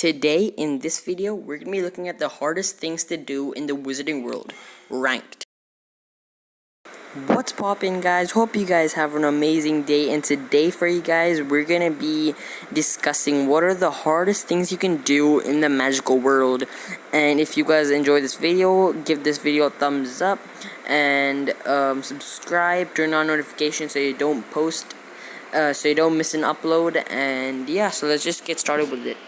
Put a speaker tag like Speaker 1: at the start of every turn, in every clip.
Speaker 1: Today, in this video, we're going to be looking at the hardest things to do in the wizarding world, ranked. What's poppin', guys? Hope you guys have an amazing day, and today for you guys, we're going to be discussing what are the hardest things you can do in the magical world. And if you guys enjoy this video, give this video a thumbs up, and subscribe, turn on notifications so you don't so you don't miss an upload. And yeah, so let's just get started with it.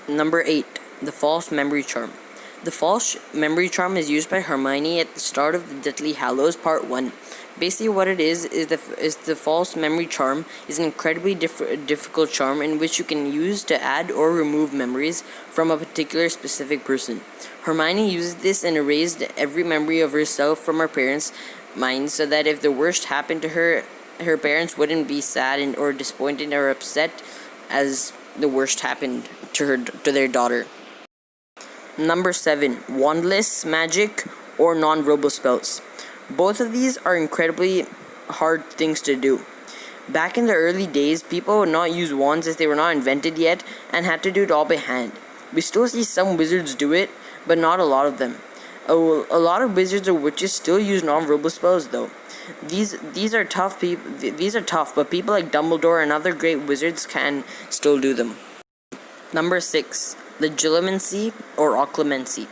Speaker 1: Number 8. The False Memory Charm. The False Memory Charm is used by Hermione at the start of the Deathly Hallows Part 1. Basically what it is the False Memory Charm is an incredibly difficult charm in which you can use to add or remove memories from a particular specific person. Hermione uses this and erased every memory of herself from her parents' minds so that if the worst happened to her, her parents wouldn't be sad or disappointed or upset as the worst happened to their daughter. Number 7. Wandless Magic or non-verbal spells. Both of these are incredibly hard things to do. Back in the early days, people would not use wands as they were not invented yet and had to do it all by hand. We still see some wizards do it, but not a lot of them. A lot of wizards or witches still use non-verbal spells though. These are tough, but people like Dumbledore and other great wizards can still do them. Number 6. Legitimacy or occlumency.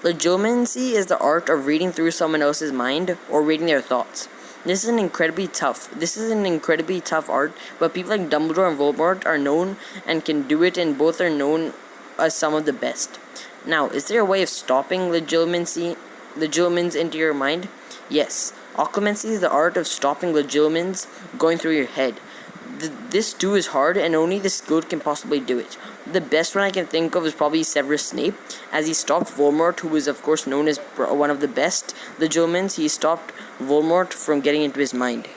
Speaker 1: Legitimacy is the art of reading through someone else's mind or reading their thoughts. This is an incredibly tough art, but people like Dumbledore and Voldemort are known and can do it, and both are known as some of the best. Now, is there a way of stopping legilimens into your mind? Yes. Occlumency is the art of stopping legilimens going through your head. This too is hard, and only the skilled can possibly do it. The best one I can think of is probably Severus Snape, as he stopped Voldemort, who is of course known as one of the best legilimens. He stopped Voldemort from getting into his mind.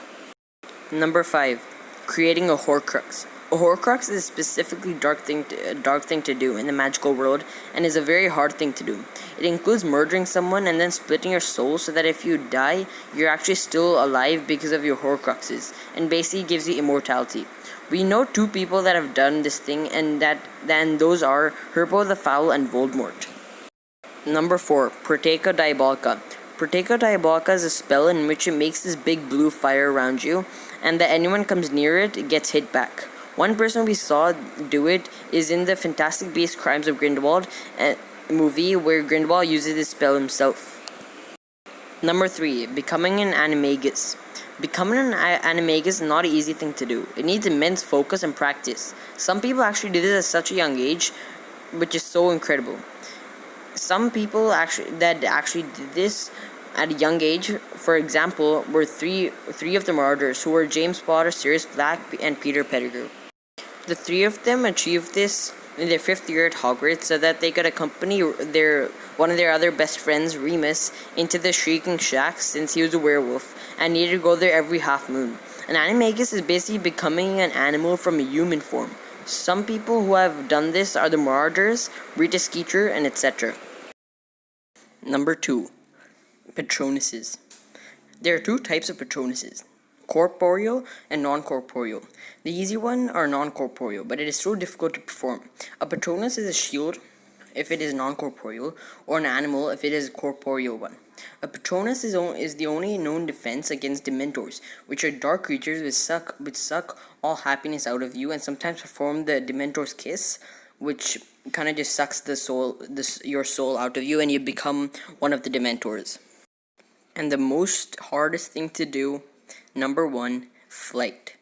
Speaker 1: Number 5. Creating a Horcrux. A Horcrux is a specifically dark thing to do in the magical world, and is a very hard thing to do. It includes murdering someone and then splitting your soul so that if you die, you're actually still alive because of your Horcruxes, and basically gives you immortality. We know 2 people that have done this thing, and those are Herpo the Foul and Voldemort. Number 4. Proteca Diabolica. Proteca Diabolica is a spell in which it makes this big blue fire around you, and that anyone comes near it gets hit back. One person we saw do it is in the Fantastic Beasts Crimes of Grindelwald movie, where Grindelwald uses this spell himself. Number 3. Becoming an Animagus. Becoming an Animagus is not an easy thing to do. It needs immense focus and practice. Some people actually do this at such a young age, which is so incredible. Some people actually did this at a young age, for example, were three of the Marauders, who were James Potter, Sirius Black, and Peter Pettigrew. The 3 of them achieved this in their 5th year at Hogwarts so that they could accompany one of their other best friends, Remus, into the Shrieking Shack since he was a werewolf and needed to go there every half moon. An Animagus is basically becoming an animal from a human form. Some people who have done this are the Marauders, Rita Skeeter, and etc. Number 2. Patronuses. There are 2 types of Patronuses: corporeal and non-corporeal. The easy one are non-corporeal, but it is so difficult to perform. A Patronus is a shield if it is non-corporeal, or an animal if it is a corporeal one. A Patronus is the only known defense against Dementors, which are dark creatures which suck all happiness out of you and sometimes perform the Dementor's kiss, which kind of just sucks your soul out of you, and you become one of the Dementors. And the most hardest thing to do, number 1, flight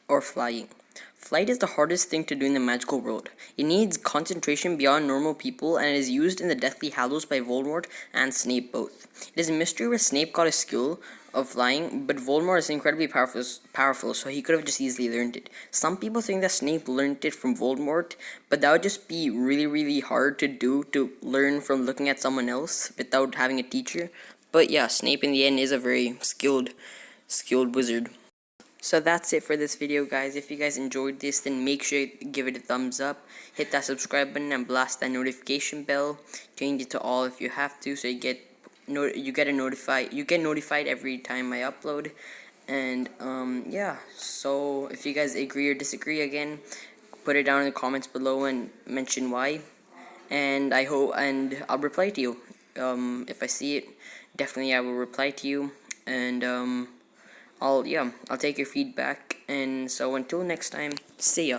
Speaker 1: or flying. Flight is the hardest thing to do in the magical world. It needs concentration beyond normal people, and it is used in the Deathly Hallows by Voldemort and Snape both. It is a mystery where Snape got a skill of flying, but Voldemort is incredibly powerful, so he could have just easily learned it. Some people think that Snape learned it from Voldemort, but that would just be really, really hard to do, to learn from looking at someone else without having a teacher. But yeah, Snape in the end is a very skilled wizard. So that's it for this video, guys. If you guys enjoyed this, then make sure you give it a thumbs up, hit that subscribe button, and blast that notification bell. Change it to all if you have to, so you get notified every time I upload. And yeah, so if you guys agree or disagree, again, put it down in the comments below and mention why. and I'll reply to you. If I see it, definitely I will reply to you, and I'll take your feedback. And so until next time, see ya.